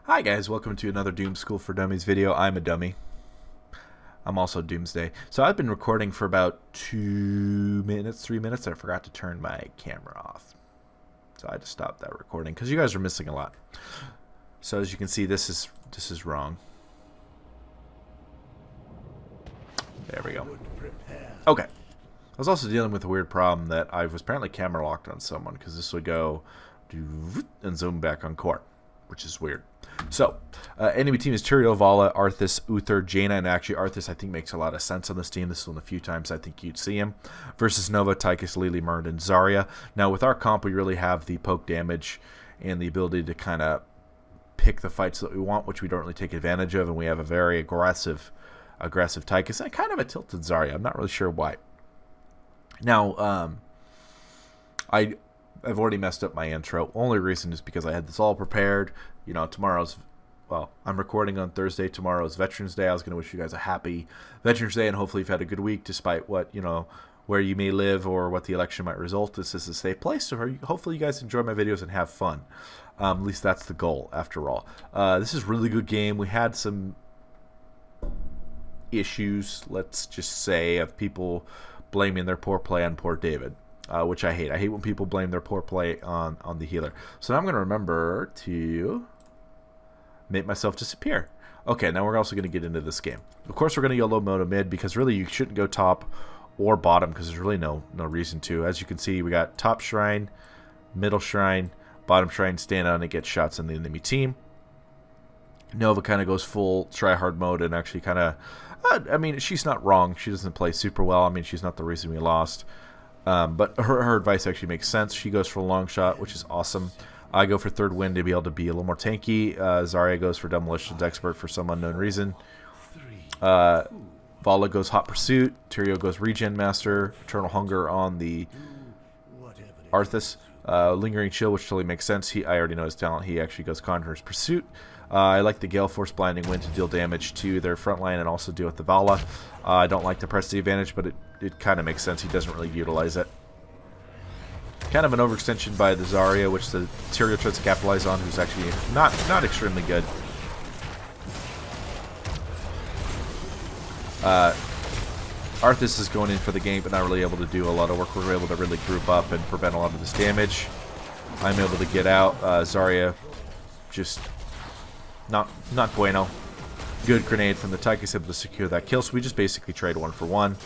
Hi guys, welcome to another Doom School for Dummies video. I'm a dummy. I'm also Doomsday. So I've been recording for about 2 minutes, 3 minutes, and I forgot to turn my camera off. So I had to stop that recording because you guys are missing a lot. So as you can see, this is wrong. There we go. Okay. I was also dealing with a weird problem that I was apparently camera locked on someone because this would go and zoom back on core, which is weird. So, enemy team is Tyrael, Vala, Arthas, Uther, Jaina, and actually Arthas I think makes a lot of sense on this team. This is one of the few times I think you'd see him. Versus Nova, Tychus, Lily, Myrn, and Zarya. Now with our comp we really have the poke damage and the ability to kind of pick the fights that we want, which we don't really take advantage of, and we have a very aggressive Tychus and kind of a tilted Zarya. I'm not really sure why. Now, I've already messed up my intro. Only reason is because I had this all prepared. You know, I'm recording on Thursday. Tomorrow's Veterans Day. I was going to wish you guys a happy Veterans Day, and hopefully you've had a good week despite what, where you may live or what the election might result. This is a safe place, so hopefully you guys enjoy my videos and have fun. At least that's the goal, after all. This is a really good game. We had some issues, let's just say, of people blaming their poor play on poor David. Which I hate. I hate when people blame their poor play on the healer. So now I'm going to remember to make myself disappear. Okay, now we're also going to get into this game. Of course, we're going to YOLO moto mid because really you shouldn't go top or bottom because there's really no reason to. As you can see, we got top shrine, middle shrine, bottom shrine, stand on and get shots on the enemy team. Nova kind of goes full try-hard mode and actually kind of... I mean, she's not wrong. She doesn't play super well. I mean, she's not the reason we lost. But her advice actually makes sense. She goes for a long shot, which is awesome. I go for third wind to be able to be a little more tanky. Zarya goes for demolitions expert for some unknown reason. Vala goes hot pursuit. Tyrael goes regen master. Eternal hunger on the Arthas. Lingering chill, which totally makes sense. I already know his talent. He actually goes conjurer's pursuit. I like the Gale Force blinding wind to deal damage to their front line and also deal with the Vala. I don't like the press the advantage, but it kind of makes sense. He doesn't really utilize it. Kind of an overextension by the Zarya, which the Tyrael tries to capitalize on, who's actually not extremely good. Arthas is going in for the game, but not really able to do a lot of work. We're able to really group up and prevent a lot of this damage. I'm able to get out. Zarya just not bueno. Good grenade from the Tychus, able to secure that kill. So we just basically trade 1 for 1.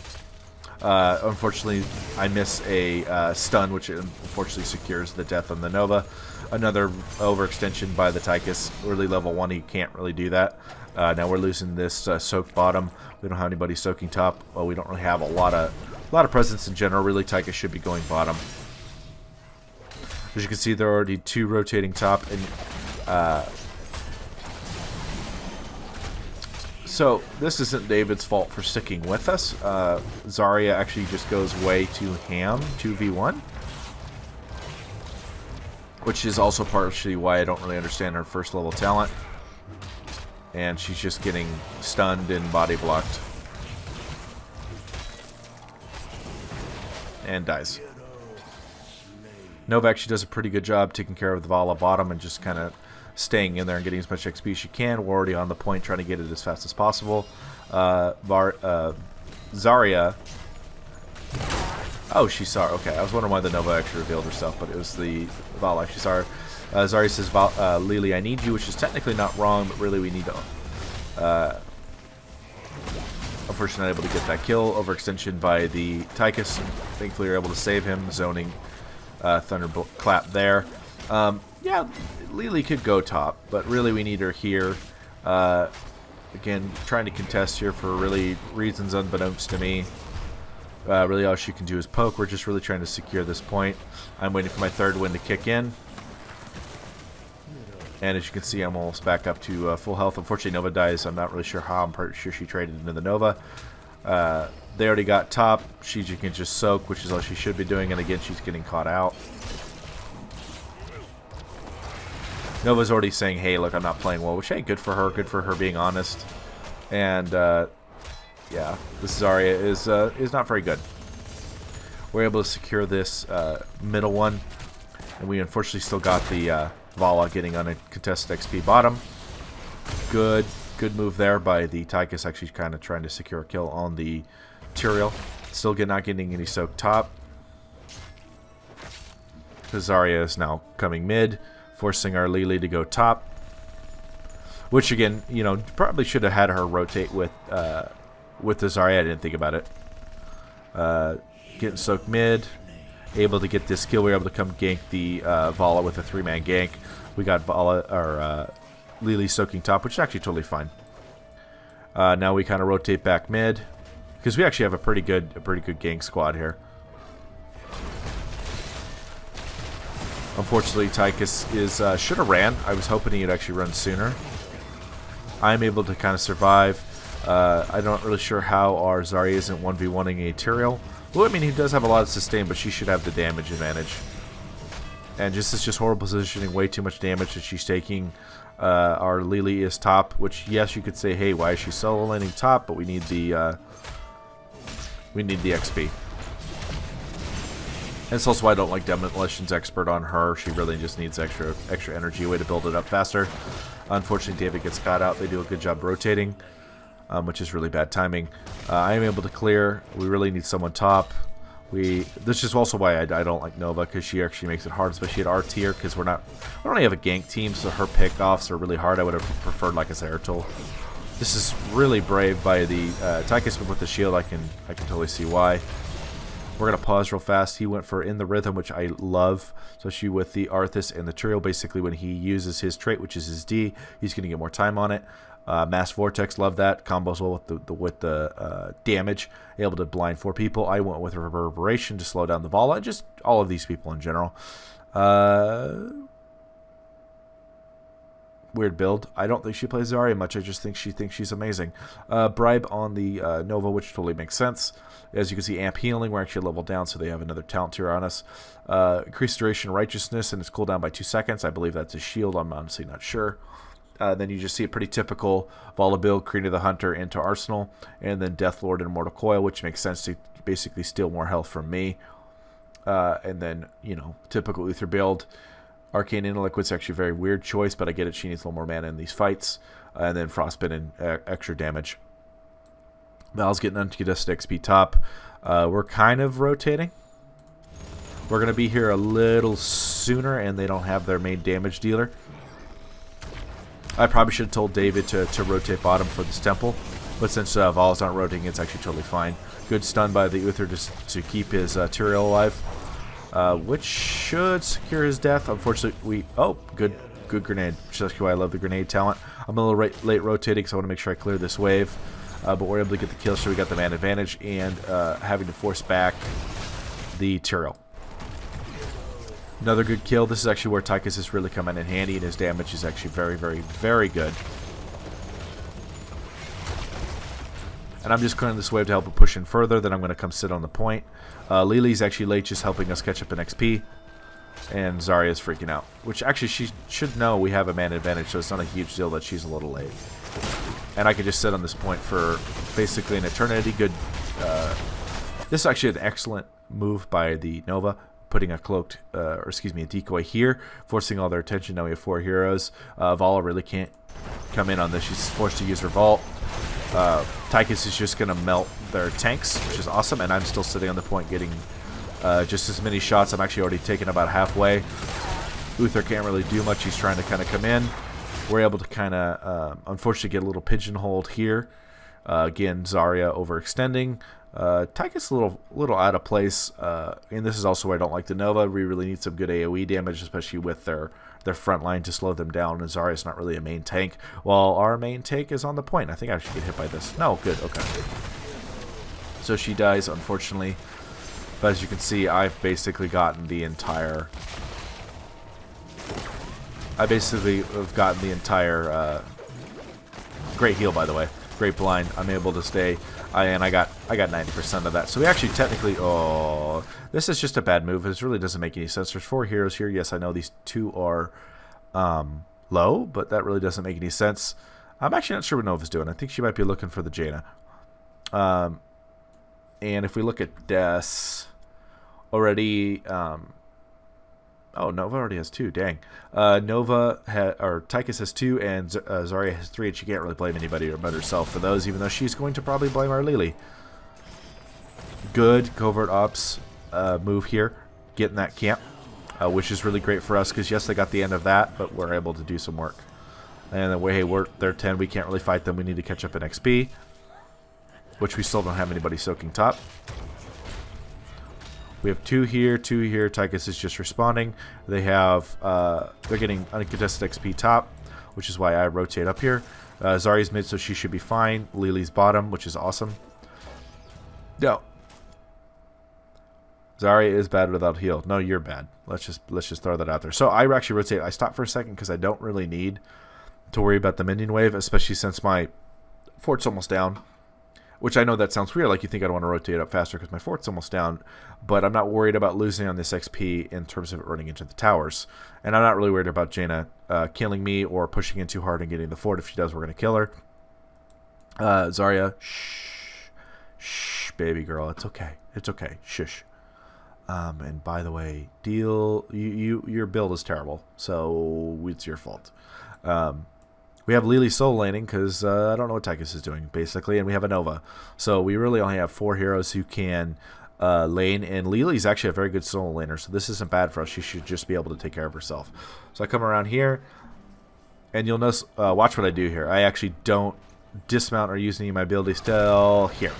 Unfortunately, I miss a stun, which unfortunately secures the death on the Nova. Another overextension by the Tychus. Early level 1, he can't really do that. Now we're losing this soaked bottom. We don't have anybody soaking top. Well, we don't really have a lot of presence in general. Really, Tychus should be going bottom. As you can see, there are already 2 rotating top, and so this isn't David's fault for sticking with us. Zarya actually just goes way too ham 2v1, which is also partially why I don't really understand her first level talent. And she's just getting stunned and body blocked. And dies. Nova actually does a pretty good job taking care of the Vala bottom and just kind of staying in there and getting as much XP as she can. We're already on the point trying to get it as fast as possible. Zarya... Oh, she saw her. Okay, I was wondering why the Nova actually revealed herself, but it was the Vala actually saw her. Zarya says, Lily, I need you, which is technically not wrong, but really we need to... unfortunately not able to get that kill. Overextension by the Tychus. Thankfully we're able to save him. Zoning Thunderclap there. Yeah, Lily could go top, but really we need her here. Again, trying to contest here for really reasons unbeknownst to me. Really all she can do is poke. We're just really trying to secure this point. I'm waiting for my third wind to kick in. And as you can see, I'm almost back up to full health. Unfortunately, Nova dies. I'm not really sure how. I'm pretty sure she traded into the Nova. They already got top. She can just soak, which is all she should be doing. And again, she's getting caught out. Nova's already saying, hey, look, I'm not playing well. Which, hey, good for her. Good for her being honest. And, yeah, this Zarya is not very good. We're able to secure this middle one. And we unfortunately still got the Vala getting on a contested XP bottom. Good move there by the Tychus, actually kind of trying to secure a kill on the Tyrael. Still not getting any soak top. Zarya is now coming mid, forcing our Lily to go top. Which again, you know, probably should have had her rotate with the Zarya. I didn't think about it. Getting soaked mid, able to get this kill. We were able to come gank the Vala with a 3-man gank. We got Vala or Lily soaking top, which is actually totally fine. Now we kind of rotate back mid because we actually have a pretty good gank squad here. Unfortunately, Tychus should have ran. I was hoping he'd actually run sooner. I'm able to kind of survive. I'm not really sure how our Zarya isn't 1v1ing a Tyrael. Well, I mean, he does have a lot of sustain, but she should have the damage advantage. And it's just horrible positioning, way too much damage that she's taking. Our Lily is top, which, yes, you could say, hey, why is she solo laning top? But we need the XP. And it's also why I don't like Demolition's Expert on her. She really just needs extra energy, a way to build it up faster. Unfortunately, David gets caught out. They do a good job rotating, which is really bad timing. I am able to clear. We really need someone top. This is also why I don't like Nova, because she actually makes it hard, especially at our tier, because we don't really have a gank team, so her pickoffs are really hard. I would have preferred like a Zeratul. This is really brave by the Tychus with the shield. I can totally see why. We're going to pause real fast. He went for In the Rhythm, which I love, especially with the Arthas and the Tyrael. Basically, when he uses his trait, which is his D, he's going to get more time on it. Mass Vortex, love that. Combos well with the damage, able to blind 4 people. I went with Reverberation to slow down the Vala, just all of these people in general. Weird build. I don't think she plays Zarya much. I just think she thinks she's amazing. Bribe on the Nova, which totally makes sense. As you can see, amp healing, we're actually leveled down, so they have another talent tier on us. Increased duration righteousness, and it's cooldown by 2 seconds. I believe that's a shield. I'm honestly not sure. Then you just see a pretty typical Vala build, Krina the Hunter into Arsenal, and then Deathlord and Immortal Coil, which makes sense to basically steal more health from me. And then, you know, typical Uther build. Arcane Intellect, actually a very weird choice, but I get it. She needs a little more mana in these fights. And then Frostbite and extra damage. Val's getting uncontested XP top. We're kind of rotating. We're going to be here a little sooner, and they don't have their main damage dealer. I probably should have told David to rotate bottom for this temple, but since Val's not rotating, it's actually totally fine. Good stun by the Uther to keep his Tyrael alive, which should secure his death. Unfortunately, good grenade. Which is actually why I love the grenade talent. I'm a little late rotating, so I want to make sure I clear this wave. But we're able to get the kill, so we got the man advantage, and having to force back the Tyrael. Another good kill. This is actually where Tychus is really coming in handy, and his damage is actually very, very, very good. And I'm just clearing this wave to help it push in further. Then I'm going to come sit on the point. Lily's actually late, just helping us catch up in XP. And Zarya is freaking out. Which actually she should know we have a man advantage, so it's not a huge deal that she's a little late. And I could just sit on this point for basically an eternity. Good. This is actually an excellent move by the Nova, putting a a decoy here, forcing all their attention. Now we have 4 heroes. Vala really can't come in on this. She's forced to use her vault. Tychus is just going to melt their tanks, which is awesome, and I'm still sitting on the point getting just as many shots. I'm actually already taken about halfway. Uther can't really do much. He's trying to kind of come in. We're able to kind of, unfortunately, get a little pigeonholed here. Again, Zarya overextending. Tychus a little out of place. And this is also where I don't like the Nova. We really need some good AoE damage, especially with their front line to slow them down. And Zarya's not really a main tank, while our main tank is on the point. I think I should get hit by this. No, good, okay. So she dies, unfortunately. But as you can see, I've basically gotten the entire... great heal, by the way. Great blind. I'm able to stay. And I got 90% of that. So we actually technically... Oh, this is just a bad move. This really doesn't make any sense. There's 4 heroes here. Yes, I know these 2 are low, but that really doesn't make any sense. I'm actually not sure what Nova's doing. I think she might be looking for the Jaina. And if we look at deaths, already... Oh, Nova already has 2. Dang. Or Tychus has 2, and Zarya has 3, and she can't really blame anybody but herself for those, even though she's going to probably blame our Lily. Good covert ops move here. Get in that camp, which is really great for us, because yes, they got the end of that, but we're able to do some work. And then, hey, they're 10. We can't really fight them. We need to catch up in XP, which we still don't have anybody soaking top. We have 2 here, 2 here. Tychus is just responding. They have, they're getting uncontested XP top, which is why I rotate up here. Zarya's mid, so she should be fine. Lily's bottom, which is awesome. No. Zarya is bad without heal. No, you're bad. Let's just throw that out there. So I actually rotate. I stop for a second because I don't really need to worry about the minion wave, especially since my fort's almost down. Which I know that sounds weird, like you think I'd want to rotate up faster because my fort's almost down, but I'm not worried about losing on this XP in terms of running into the towers. And I'm not really worried about Jaina killing me or pushing in too hard and getting the fort. If she does, we're going to kill her. Zarya, shh, baby girl, it's okay. It's okay, shush. And by the way, your build is terrible, so it's your fault. We have Lily soul laning because I don't know what Tychus is doing, basically, and we have a Nova. So we really only have 4 heroes who can lane, and Lily's actually a very good soul laner, so this isn't bad for us. She should just be able to take care of herself. So I come around here, and you'll notice, watch what I do here. I actually don't dismount or use any of my abilities till here.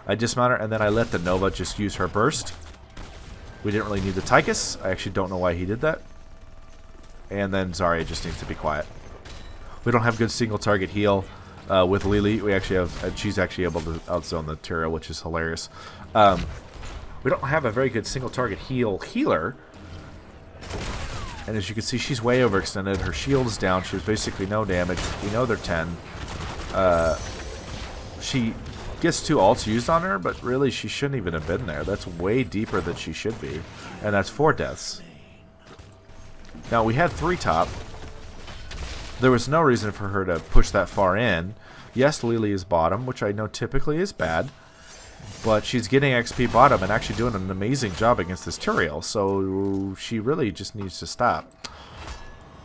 I dismount her, and then I let the Nova just use her burst. We didn't really need the Tychus. I actually don't know why he did that. And then Zarya just needs to be quiet. We don't have good single target heal with Lily. We actually have, she's actually able to outzone the Tyrael, which is hilarious. We don't have a very good single target healer. And as you can see, she's way overextended. Her shield is down. She has basically no damage. We know they're 10. She gets 2 ults used on her, but really she shouldn't even have been there. That's way deeper than she should be. And that's 4 deaths. Now, we had 3 top. There was no reason for her to push that far in. Yes, Lily is bottom, which I know typically is bad. But she's getting XP bottom and actually doing an amazing job against this Tyrael. So she really just needs to stop.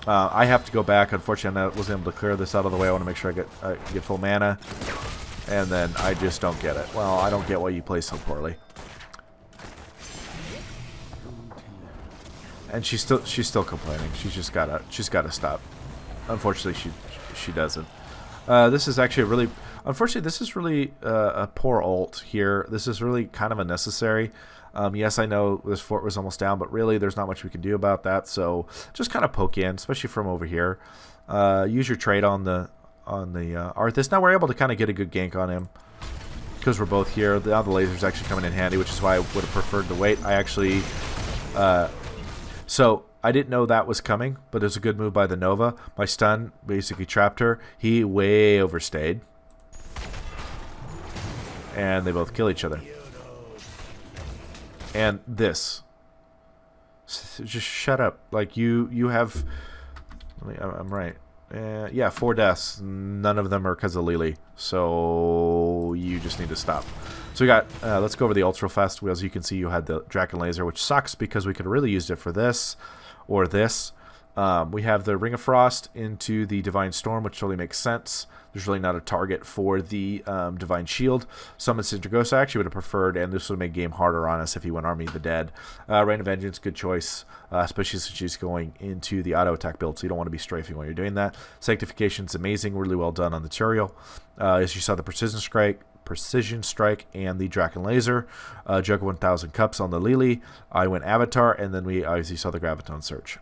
I have to go back. Unfortunately, I wasn't able to clear this out of the way. I want to make sure I get full mana. And then I just don't get it. Well, I don't get why you play so poorly. And she's still complaining. She's gotta stop. Unfortunately, she doesn't. This is actually unfortunately, this is really a poor ult here. This is really kind of unnecessary. Yes, I know this fort was almost down, but really there's not much we can do about that. So just kind of poke in, especially from over here. Use your trade on the Arthas. Now we're able to kind of get a good gank on him because we're both here. Now the laser's actually coming in handy, which is why I would have preferred to wait. I actually... So I didn't know that was coming, but it was a good move by the Nova. My stun basically trapped her. He way overstayed. And they both kill each other. And this. Just shut up. Like, you have... I'm right. Yeah, 4 deaths. None of them are because of Lily. So you just need to stop. So we got, let's go over the ults real fast. As you can see, you had the Draken Laser, which sucks because we could have really used it for this or this. We have the Ring of Frost into the Divine Storm, which totally makes sense. There's really not a target for the Divine Shield. Summon Sindragosa I actually would have preferred, and this would make game harder on us if he went Army of the Dead. Rain of Vengeance, good choice, especially since she's going into the auto attack build, so you don't want to be strafing while you're doing that. Sanctification's amazing, really well done on the Tyrael. As you saw, the Precision Strike and the Draken Laser. Jug 1000 Cups on the Lily. I went Avatar, and then we obviously saw the Graviton Search.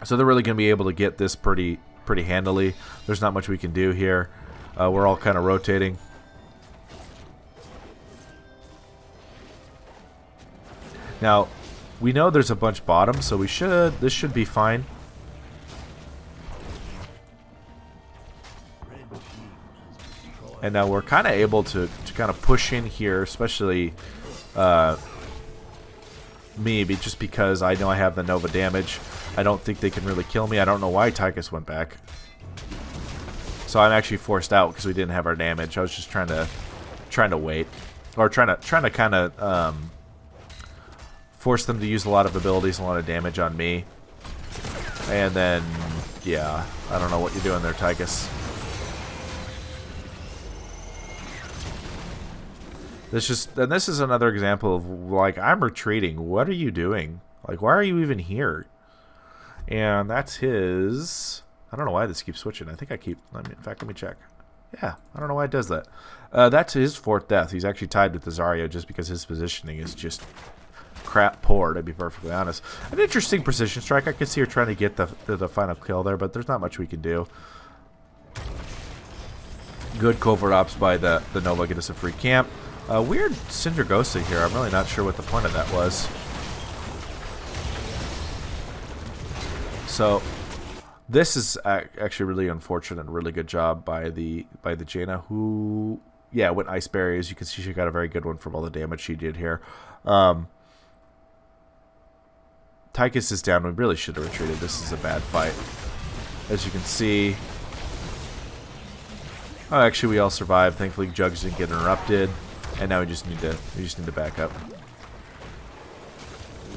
So they're really going to be able to get this pretty handily. There's not much we can do here. We're all kind of rotating. Now, we know there's a bunch bottom, so this should be fine. And now we're kind of able to kind of push in here, especially me, just because I know I have the Nova damage. I don't think they can really kill me. I don't know why Tychus went back. So I'm actually forced out because we didn't have our damage. I was just trying to wait, or trying to kind of force them to use a lot of abilities and a lot of damage on me. And then, yeah, I don't know what you're doing there, Tychus. This is another example of, like, I'm retreating. What are you doing? Like, why are you even here? And that's his... I don't know why this keeps switching. I think I keep... in fact, let me check. Yeah, I don't know why it does that. That's his 4th death. He's actually tied with the Zarya just because his positioning is just crap poor, to be perfectly honest. An interesting precision strike. I could see her trying to get the final kill there, but there's not much we can do. Good covert ops by the Nova, get us a free camp. Weird Syndragosa here. I'm really not sure what the point of that was. So this is actually really unfortunate. Really good job by the Jaina, who went Ice Berry. As you can see, she got a very good one from all the damage she did here. Tychus is down. We really should have retreated. This is a bad fight. As you can see. Oh, actually, we all survived. Thankfully, Jugs didn't get interrupted. And now we just need to back up.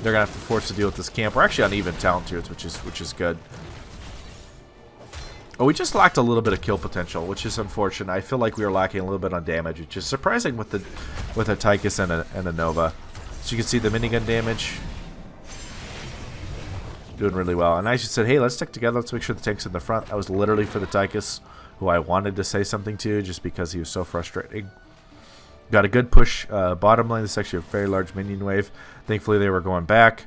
They're gonna have to force to deal with this camp. We're actually on even talent tiers, which is good. Oh, we just lacked a little bit of kill potential, which is unfortunate. I feel like we were lacking a little bit on damage, which is surprising with a Tychus and a Nova. So you can see the minigun damage. Doing really well. And I just said, hey, let's stick together. Let's make sure the tank's in the front. That was literally for the Tychus, who I wanted to say something to just because he was so frustrating. Got a good push bottom lane. This is actually a very large minion wave. Thankfully, they were going back.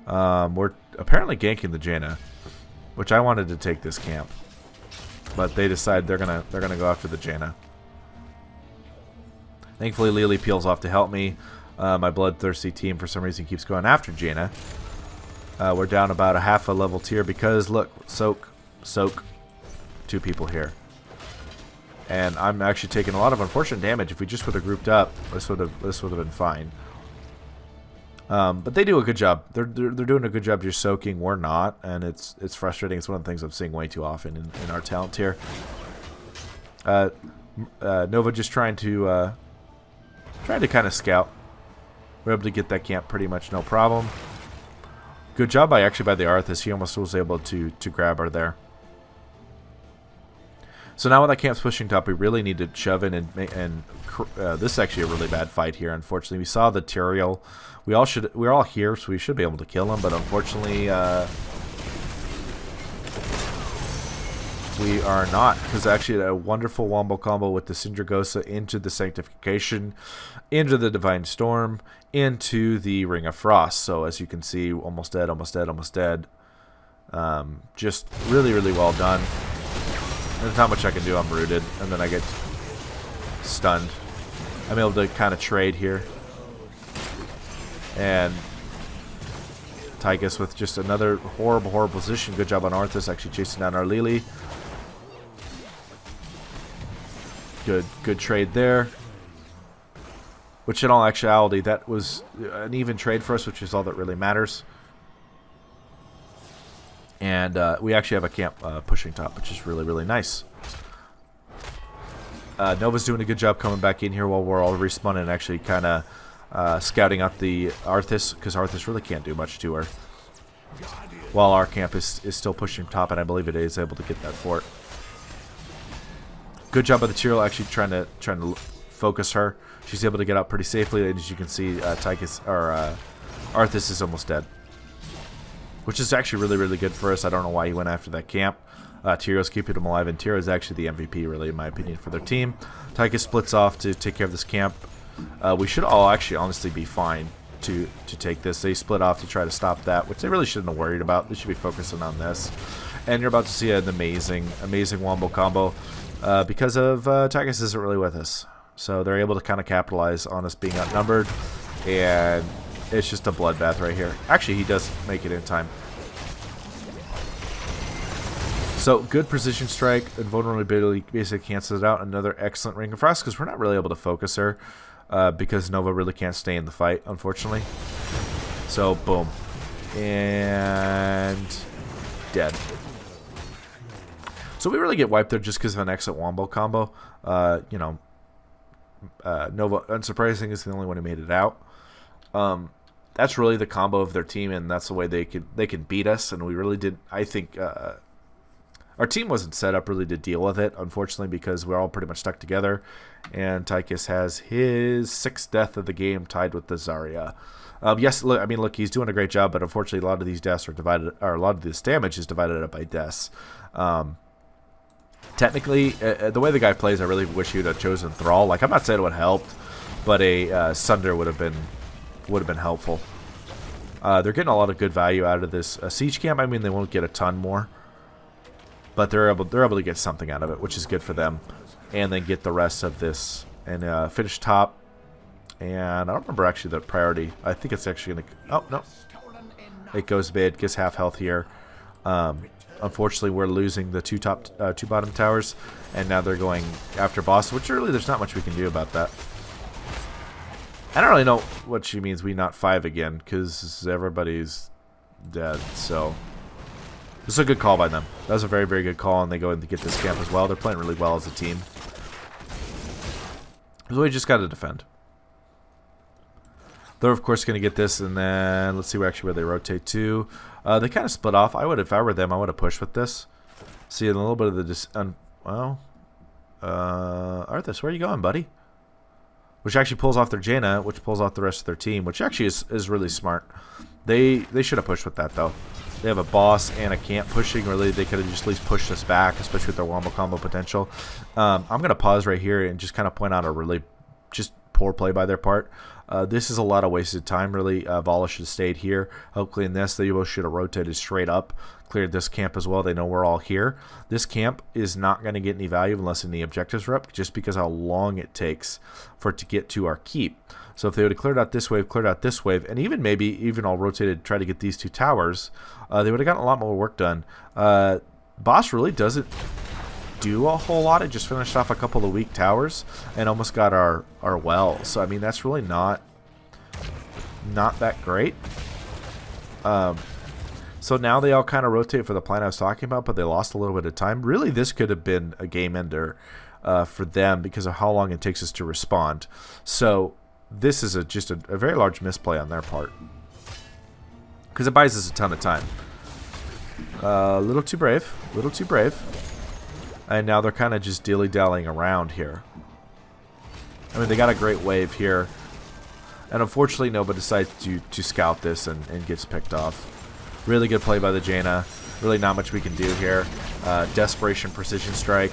We're apparently ganking the Jaina, which I wanted to take this camp, but they decide they're gonna go after the Jaina. Thankfully, Lily peels off to help me. My bloodthirsty team, for some reason, keeps going after Jaina. We're down about a half a level tier because look, soak, 2 people here. And I'm actually taking a lot of unfortunate damage. If we just would have grouped up, this would have been fine. But they do a good job. They're doing a good job just soaking. We're not, and it's frustrating. It's one of the things I'm seeing way too often in our talent tier. Nova just trying to kind of scout. We're able to get that camp pretty much no problem. Good job by the Arthas. He almost was able to grab her there. So now when that camp's pushing top, we really need to shove in and this is actually a really bad fight here. Unfortunately, we saw the Tyrael. We're all here, so we should be able to kill him. But unfortunately, we are not, because actually a wonderful wombo combo with the Syndragosa into the Sanctification, into the Divine Storm, into the Ring of Frost. So as you can see, almost dead, almost dead, almost dead. Just really, really well done. There's not much I can do. I'm rooted, and then I get stunned. I'm able to kind of trade here. And Tychus with just another horrible, horrible position. Good job on Arthas, actually chasing down our Lily. Good trade there. Which in all actuality, that was an even trade for us, which is all that really matters. And we actually have a camp pushing top, which is really, really nice. Nova's doing a good job coming back in here while we're all respawn and actually kind of scouting out the Arthas, because Arthas really can't do much to her. While our camp is still pushing top, and I believe it is able to get that fort. Good job by the Tyrael actually trying to focus her. She's able to get out pretty safely, and as you can see, Tychus or Arthas is almost dead. Which is actually really, really good for us. I don't know why he went after that camp. Tyrael's keeping him alive, and Tyrael is actually the MVP, really, in my opinion, for their team. Tychus splits off to take care of this camp. We should all actually honestly be fine to take this. They split off to try to stop that, which they really shouldn't have worried about. They should be focusing on this. And you're about to see an amazing, amazing wombo combo because of Tychus isn't really with us. So they're able to kind of capitalize on us being outnumbered, and it's just a bloodbath right here. Actually, he does make it in time. So, good precision strike and vulnerability basically cancels it out. Another excellent Ring of Frost, because we're not really able to focus her because Nova really can't stay in the fight, unfortunately. So, boom. And dead. So we really get wiped there just because of an excellent wombo combo. You know, Nova, unsurprising, is the only one who made it out. that's really the combo of their team, and that's the way they can beat us. And we really did. I think our team wasn't set up really to deal with it, unfortunately, because we're all pretty much stuck together. And Tychus has his 6th death of the game, tied with the Zarya. Yes, look, I mean, look, he's doing a great job, but unfortunately, a lot of these deaths are divided, or a lot of this damage is divided up by deaths. Technically, the way the guy plays, I really wish he would have chosen Thrall. Like, I'm not saying it would have helped, but a Sunder would have been helpful. They're getting a lot of good value out of this siege camp. I mean, they won't get a ton more, but they're able to get something out of it, which is good for them, and then get the rest of this and finish top. And I don't remember actually the priority. I think it's actually gonna. Oh no, it goes mid, gets half health here. Unfortunately, we're losing the two bottom towers, and now they're going after boss, which really there's not much we can do about that. I don't really know what she means, we not 5 again, because everybody's dead, so this is a good call by them. That was a very, very good call, and they go in to get this camp as well. They're playing really well as a team. So we just got to defend. They're, of course, going to get this, and then let's see where they rotate to. They kind of split off. If I were them, I would have pushed with this. See a little bit of the... Arthas, where are you going, buddy? Which actually pulls off their Jaina, which pulls off the rest of their team, which actually is really smart. They should have pushed with that, though. They have a boss and a camp pushing. Really, they could have just at least pushed us back, especially with their wombo combo potential. I'm going to pause right here and just kind of point out a really just poor play by their part. This is a lot of wasted time, really. Vala should have stayed here, help clean this. They both should have rotated straight up, cleared this camp as well. They know we're all here. This camp is not going to get any value unless any objectives are up, just because how long it takes for it to get to our keep. So if they would have cleared out this wave, and even maybe all rotated, try to get these 2 towers, they would have gotten a lot more work done. Boss really doesn't do a whole lot. It just finished off a couple of weak towers and almost got our well. So I mean, that's really not that great. So now they all kind of rotate for the plan I was talking about, but they lost a little bit of time. Really, this could have been a game ender for them because of how long it takes us to respond. So this is just a very large misplay on their part, because it buys us a ton of time. A little too brave. And now they're kind of just dilly-dallying around here. I mean, they got a great wave here. And unfortunately, nobody decides to scout this and gets picked off. Really good play by the Jaina. Really not much we can do here. Desperation precision strike.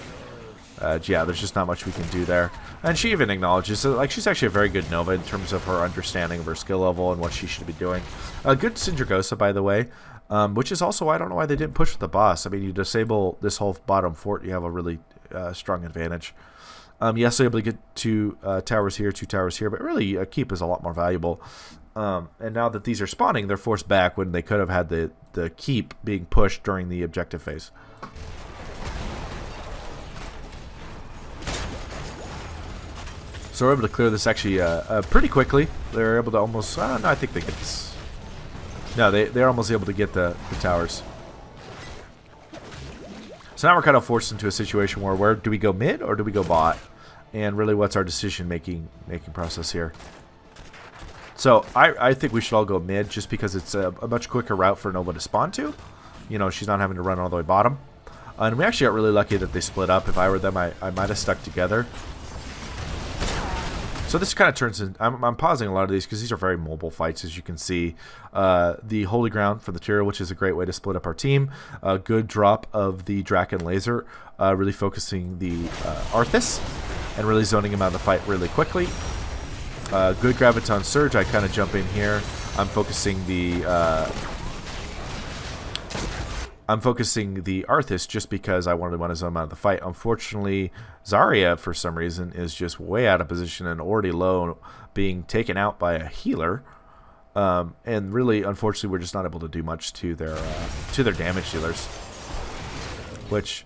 Yeah, there's just not much we can do there. And she even acknowledges that, like, she's actually a very good Nova in terms of her understanding of her skill level and what she should be doing. Good Sindragosa, by the way. Which is also why I don't know why they didn't push with the boss. I mean, you disable this whole bottom fort, you have a really strong advantage. Yes, they're able to get 2 towers here, 2 towers here, but really a keep is a lot more valuable. And now that these are spawning, they're forced back when they could have had the keep being pushed during the objective phase. So we're able to clear this actually pretty quickly. They're able to almost... no, I think they get this. No, they're almost able to get the towers. So now we're kind of forced into a situation where do we go mid or do we go bot? And really, what's our decision-making process here? So I think we should all go mid just because it's a much quicker route for Nova to spawn to. You know, she's not having to run all the way bottom. And we actually got really lucky that they split up. If I were them, I might have stuck together. So this kind of turns in... I'm pausing a lot of these because these are very mobile fights, as you can see. The Holy Ground for the Tyra, which is a great way to split up our team. A good drop of the Draken Laser, really focusing the Arthas and really zoning him out of the fight really quickly. Good Graviton Surge. I kind of jump in here. I'm focusing the Arthas just because I wanted to zone him out of the fight. Unfortunately, Zarya, for some reason, is just way out of position and already low, being taken out by a healer. And really, unfortunately, we're just not able to do much to their damage dealers. Which,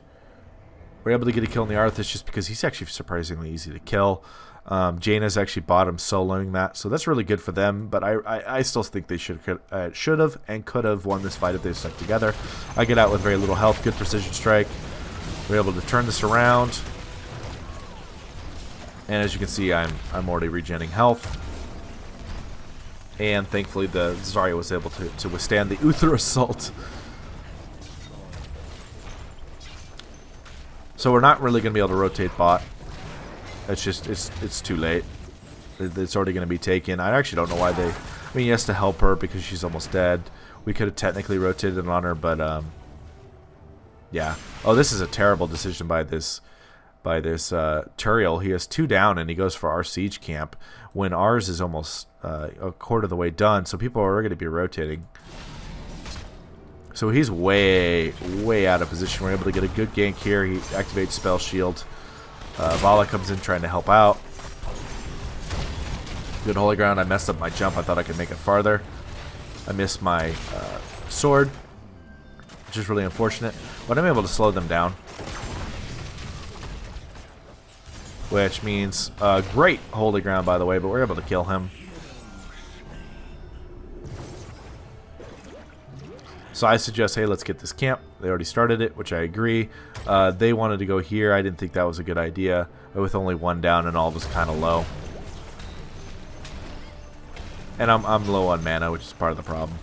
we're able to get a kill on the Arthas just because he's actually surprisingly easy to kill. Jaina's actually bottom soloing that, so that's really good for them, but I still think they should have and could have won this fight if they stuck together. I get out with very little health, good precision strike. We're able to turn this around, and as you can see, I'm already regenerating health. And thankfully the Zarya was able to withstand the Uther assault. So we're not really going to be able to rotate bot. It's just, it's too late. It's already going to be taken. I actually don't know why they... I mean, he has to help her because she's almost dead. We could have technically rotated on her, but yeah. Oh, this is a terrible decision by this Turiel. He has 2 down and he goes for our siege camp when ours is almost a quarter of the way done. So people are going to be rotating. So he's way out of position. We're able to get a good gank here. He activates Spell Shield. Vala comes in trying to help out. Good Holy Ground. I messed up my jump. I thought I could make it farther. I missed my sword, which is really unfortunate. But I'm able to slow them down. Which means great Holy Ground, by the way, but we're able to kill him. So I suggest, hey, let's get this camp. They already started it, which I agree. They wanted to go here. I didn't think that was a good idea. With only 1 down and all was kind of low. And I'm low on mana, which is part of the problem.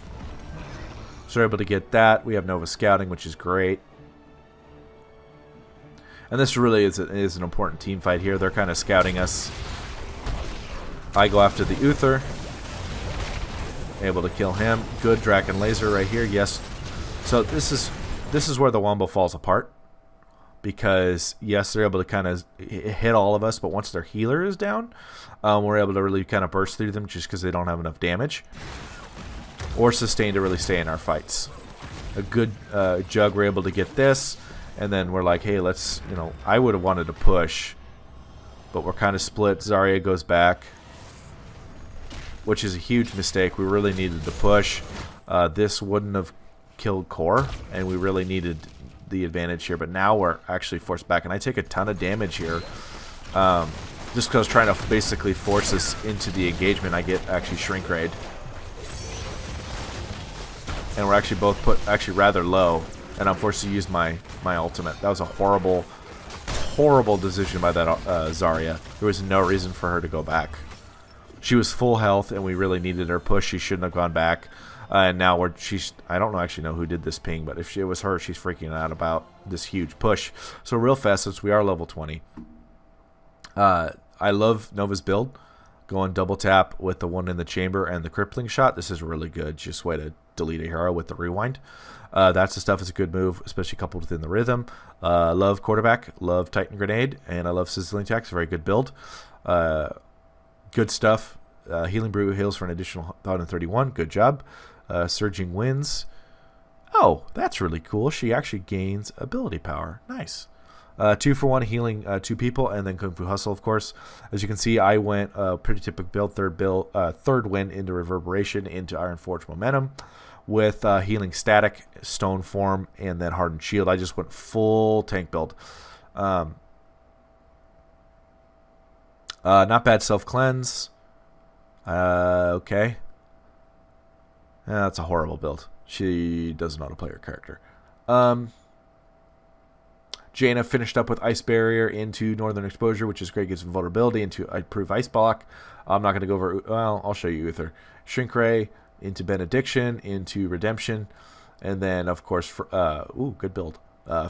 So we're able to get that. We have Nova Scouting, which is great. And this really is an important team fight here. They're kind of scouting us. I go after the Uther. Able to kill him. Good Draken Laser right here. Yes. So this is where the Wombo falls apart. Because, yes, they're able to kind of hit all of us, but once their healer is down, we're able to really kind of burst through them just because they don't have enough damage. Or sustain to really stay in our fights. A good Jug, we're able to get this. And then we're like, hey, let's, you know, I would have wanted to push. But we're kind of split. Zarya goes back. Which is a huge mistake. We really needed to push. This wouldn't have killed Core. And we really needed the advantage here. But now we're actually forced back. And I take a ton of damage here. Just because trying to basically force us into the engagement. I get actually Shrink Raid. And we're actually both put actually rather low. And I'm forced to use my ultimate. That was a horrible decision by that Zarya. There was no reason for her to go back. She was full health, and we really needed her push. She shouldn't have gone back. And now I don't actually know who did this ping, but if it was her, she's freaking out about this huge push. So real fast, since we are level 20, I love Nova's build. Going double tap with the one in the chamber and the crippling shot. This is really good. Just way to delete a hero with the rewind. That's the stuff. It's a good move, especially coupled within the rhythm. Love quarterback, love Titan Grenade, and I love Sizzling Tax. Very good build. Good stuff. Healing Brew heals for an additional 131. Good job. Surging Winds. Oh, that's really cool. She actually gains ability power. Nice. 2-for-1 healing 2 people, and then Kung Fu Hustle, of course. As you can see, I went pretty typical build, third wind into Reverberation into Iron Forge Momentum with healing Static, Stone Form, and then Hardened Shield. I just went full tank build. Not bad Self Cleanse. Okay. That's a horrible build. She doesn't know how to play her character. Jaina finished up with Ice Barrier into Northern Exposure, which is great. Gives vulnerability into Improve Ice Block. I'm not going to go over... Well, I'll show you Uther. Shrink Ray into Benediction, into Redemption. And then, of course... good build.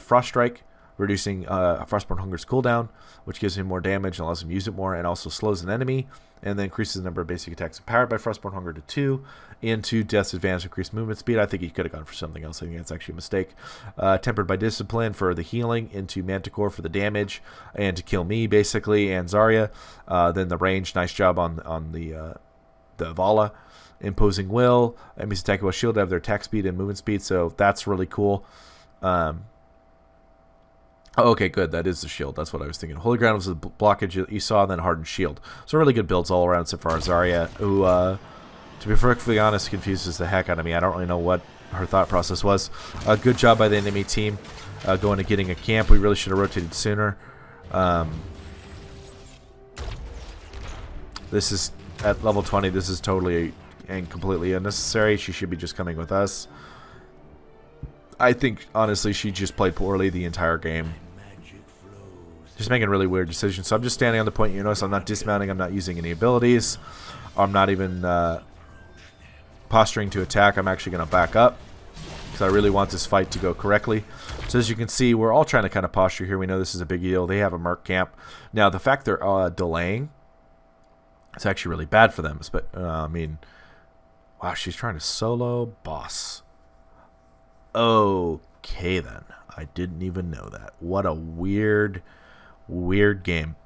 Frost Strike, reducing Frostborn Hunger's cooldown, which gives him more damage and allows him to use it more, and also slows an enemy. And then increases the number of basic attacks empowered by Frostborn Hunger to 2. Into Death's Advantage, increased movement speed. I think he could have gone for something else. I think that's actually a mistake. Tempered by Discipline for the healing. Into Manticore for the damage. And to kill me, basically. And Zarya. Then the range. Nice job on the Vala. Imposing Will. Enemies attack with shield have their attack speed and movement speed. So that's really cool. Okay, good. That is the shield. That's what I was thinking. Holy Ground was the blockage that you saw, and then Hardened Shield. So really good builds all around except for our Zarya, who, to be perfectly honest, confuses the heck out of me. I don't really know what her thought process was. Good job by the enemy team going to getting a camp. We really should have rotated sooner. This is, at level 20, this is totally and completely unnecessary. She should be just coming with us. I think, honestly, she just played poorly the entire game. Just making really weird decisions. So I'm just standing on the point. You notice I'm not dismounting. I'm not using any abilities. I'm not even posturing to attack, I'm actually going to back up because I really want this fight to go correctly. So as you can see, we're all trying to kind of posture here. We know this is a big deal. They have a merc camp. Now, the fact they're delaying, it's actually really bad for them. But I mean, wow, she's trying to solo boss. Okay, then. I didn't even know that. What a weird game.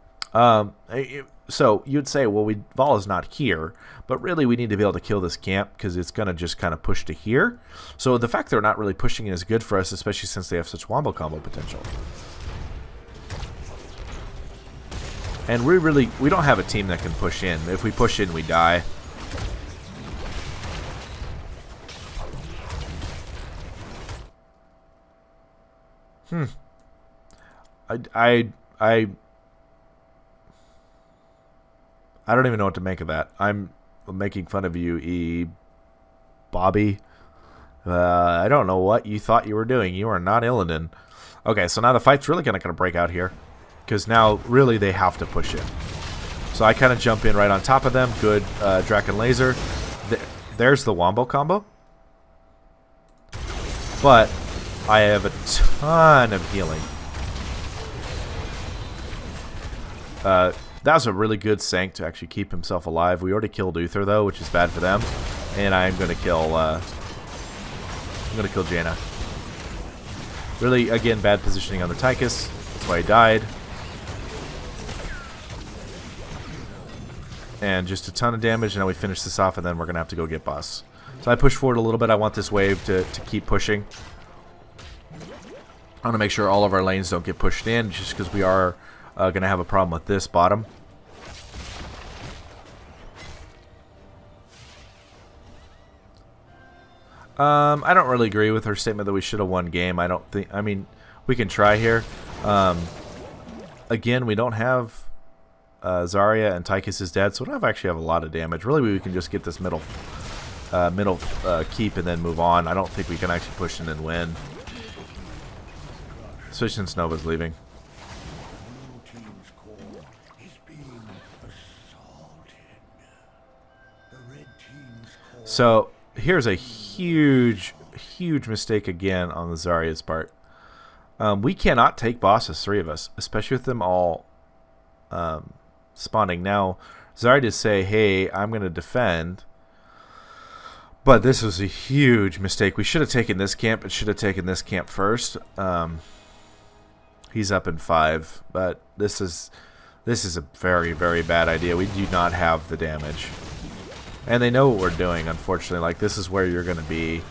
So you'd say, well, Vala's not here, but really we need to be able to kill this camp because it's going to just kind of push to here. So the fact they're not really pushing is good for us, especially since they have such wombo combo potential. And we don't have a team that can push in. If we push in, we die. I don't even know what to make of that. I'm making fun of you, Bobby. I don't know what you thought you were doing. You are not Illidan. Okay, so now the fight's really going to break out here. Because now, really, they have to push in. So I kind of jump in right on top of them. Good Draken Laser. There's the wombo combo. But I have a ton of healing. That was a really good Sank to actually keep himself alive. We already killed Uther though, which is bad for them. And I'm gonna kill Jaina. Really, again, bad positioning on the Tychus. That's why he died. And just a ton of damage, and now we finish this off, and then we're gonna have to go get boss. So I push forward a little bit. I want this wave to keep pushing. I want to make sure all of our lanes don't get pushed in, just because we are going to have a problem with this bottom. I don't really agree with her statement that we should have won game. I mean, we can try here. Again, we don't have Zarya, and Tychus is dead, so we don't actually have a lot of damage. Really, we can just get this middle keep and then move on. I don't think we can actually push in and win. Especially since Nova's leaving. So here's a huge mistake again on the Zarya's part. We cannot take bosses, 3 of us, especially with them all spawning. Now, Zarya to say, hey, I'm going to defend. But this was a huge mistake. We should have taken this camp. It should have taken this camp first. He's up in 5, but this is a very, very bad idea. We do not have the damage. And they know what we're doing, unfortunately. Like, this is where you're going to be.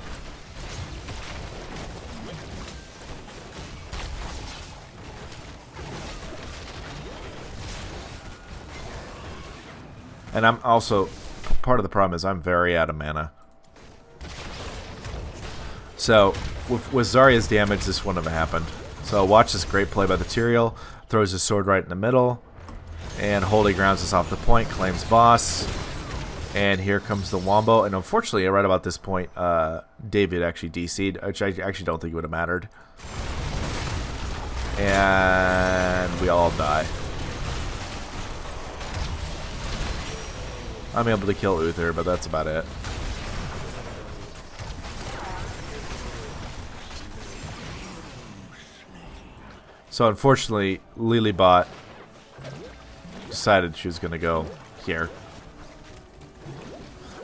And I'm also, part of the problem is I'm very out of mana. So, with Zarya's damage, this wouldn't have happened. So, watch this great play by the Tyrael. Throws his sword right in the middle. And Holy Grounds us off the point, claims boss. And here comes the wombo. And unfortunately, right about this point, David actually DC'd, which I actually don't think it would have mattered. And we all die. I'm able to kill Uther, but that's about it. So unfortunately, Lilybot decided she was going to go here.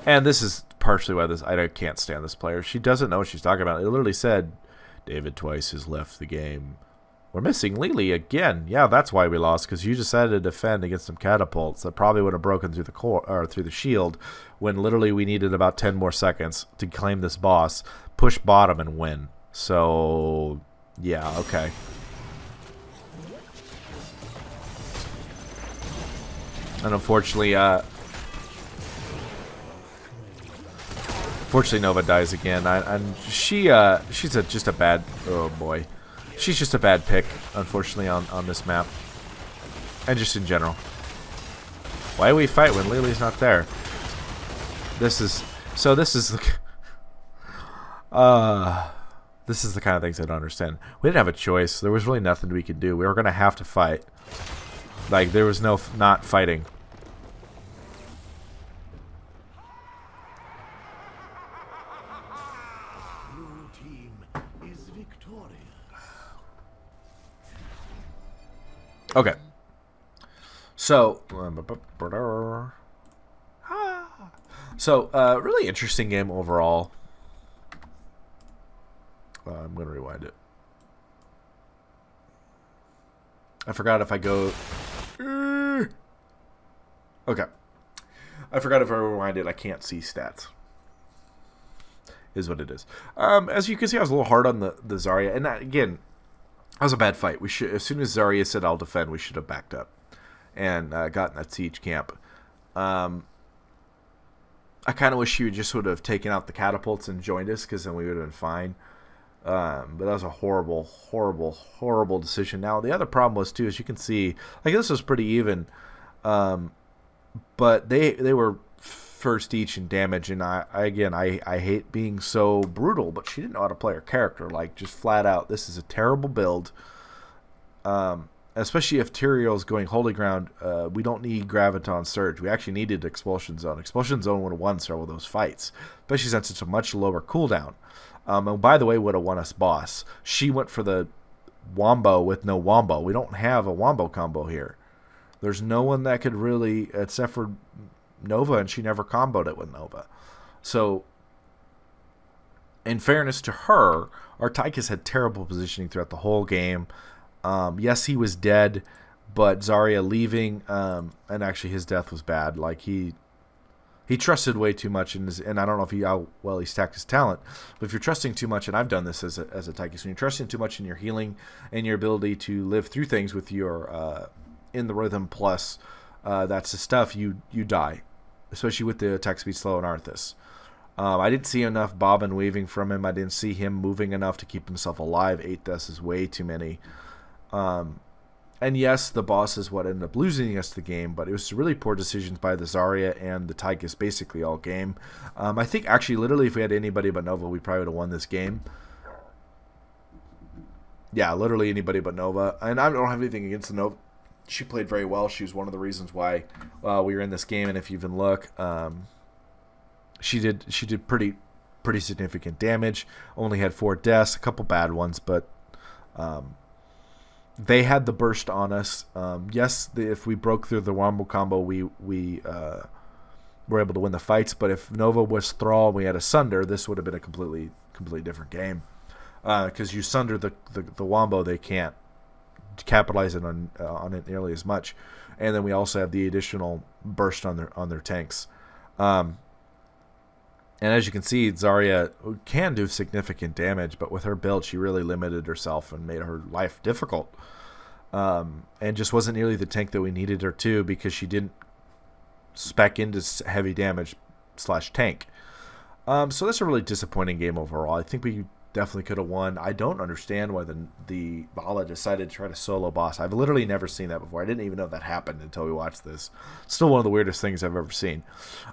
And this is partially why I can't stand this player. She doesn't know what she's talking about. It literally said, David twice has left the game. We're missing Lily again. Yeah, that's why we lost, because you decided to defend against some catapults that probably would have broken through the core or through the shield when literally we needed about 10 more seconds to claim this boss, push bottom, and win. So, yeah, okay. And unfortunately, Nova dies again. And she's just a bad. Oh boy, she's just a bad pick, unfortunately, on this map, and just in general. Why do we fight when Lily's not there? This is the kind of things I don't understand. We didn't have a choice. There was really nothing we could do. We were gonna have to fight. Like, there was no not fighting. Okay. So, really interesting game overall. I'm going to rewind it. I forgot if I go... Okay. I forgot if I rewind it, I can't see stats. Is what it is. As you can see, I was a little hard on the Zarya. And again, that was a bad fight. We should, as soon as Zarya said, I'll defend, we should have backed up and gotten that siege camp. I kind of wish she just would have taken out the catapults and joined us, because then we would have been fine. But that was a horrible, horrible, horrible decision. Now, the other problem was, too, as you can see, like, this was pretty even. But they were first each in damage, and I hate being so brutal, but she didn't know how to play her character. Like, just flat out, this is a terrible build. Especially if Tyrion's going Holy Ground, we don't need Graviton Surge. We actually needed Expulsion Zone. Expulsion Zone would have won several of those fights, especially since it's a much lower cooldown. And by the way, would have won us boss. She went for the Wombo with no Wombo. We don't have a Wombo combo here. There's no one that could really, except for Nova, and she never comboed it with Nova. So, in fairness to her, our Tychus had terrible positioning throughout the whole game. Yes, he was dead, but Zarya leaving, and actually his death was bad. Like, he trusted way too much, and I don't know if how well he stacked his talent, but if you're trusting too much, and I've done this as a Tychus, when you're trusting too much in your healing and your ability to live through things with your in the rhythm plus that's the stuff, you die, especially with the attack speed slow in Arthas. I didn't see enough bob and weaving from him. I didn't see him moving enough to keep himself alive. 8 deaths is way too many. And yes, the boss is what ended up losing us the game, but it was really poor decisions by the Zarya and the Tychus basically all game. I think actually literally if we had anybody but Nova, we probably would have won this game. Yeah, literally anybody but Nova. And I don't have anything against the Nova. She played very well. She was one of the reasons why we were in this game. And if you even look, she did pretty significant damage. Only had 4 deaths, a couple bad ones, but they had the burst on us. Yes, if we broke through the Wombo combo, we were able to win the fights. But if Nova was Thrall and we had a Sunder, this would have been a completely different game. Because you Sunder the Wombo, they can't capitalize it on it nearly as much. And then we also have the additional burst on their tanks. And as you can see, Zarya can do significant damage, but with her build, she really limited herself and made her life difficult. And just wasn't nearly the tank that we needed her to, because she didn't spec into heavy damage / tank. So that's a really disappointing game overall. I think we definitely could have won. I don't understand why the Vala decided to try to solo boss. I've literally never seen that before. I didn't even know that happened until we watched this. Still one of the weirdest things I've ever seen.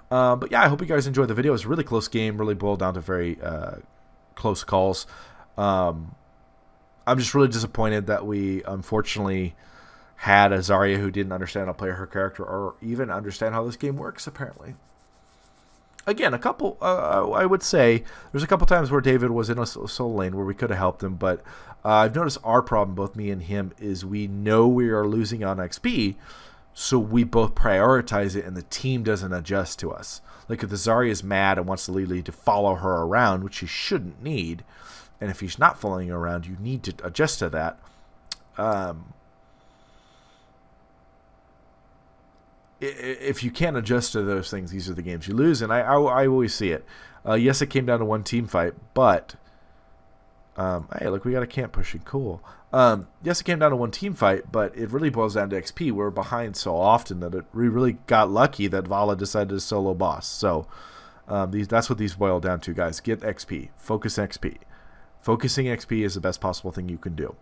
But yeah, I hope you guys enjoyed the video. It was a really close game, really boiled down to very close calls. I'm just really disappointed that we unfortunately had a Zarya who didn't understand how to play her character or even understand how this game works, apparently. Again, I would say there's a couple times where David was in a solo lane where we could have helped him, but I've noticed our problem, both me and him, is we know we are losing on XP, so we both prioritize it, and the team doesn't adjust to us. Like if the Zarya is mad and wants the lead to follow her around, which he shouldn't need, and if he's not following you around, you need to adjust to that. If you can't adjust to those things, these are the games you lose, and I always see it. Yes, it came down to one team fight, but hey, look, we got a camp pushing, cool. Yes, it came down to one team fight, but it really boils down to XP. We're behind so often that we really got lucky that Vala decided to solo boss. So that's what these boil down to, guys. Get XP, focus XP. Focusing XP is the best possible thing you can do.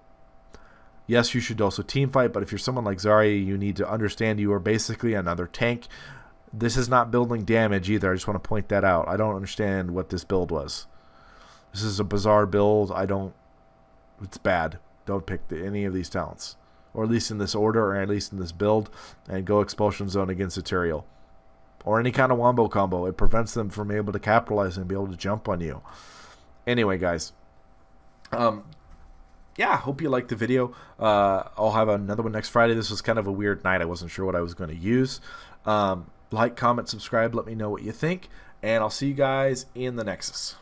Yes, you should also team fight, but if you're someone like Zarya, you need to understand you are basically another tank. This is not building damage either. I just want to point that out. I don't understand what this build was. This is a bizarre build. It's bad. Don't pick any of these talents. Or at least in this order, or at least in this build, and go Expulsion Zone against Ethereal. Or any kind of Wombo combo. It prevents them from being able to capitalize and be able to jump on you. Anyway, guys. yeah, hope you liked the video. I'll have another one next Friday. This was kind of a weird night. I wasn't sure what I was going to use. Like, comment, subscribe. Let me know what you think. And I'll see you guys in the Nexus.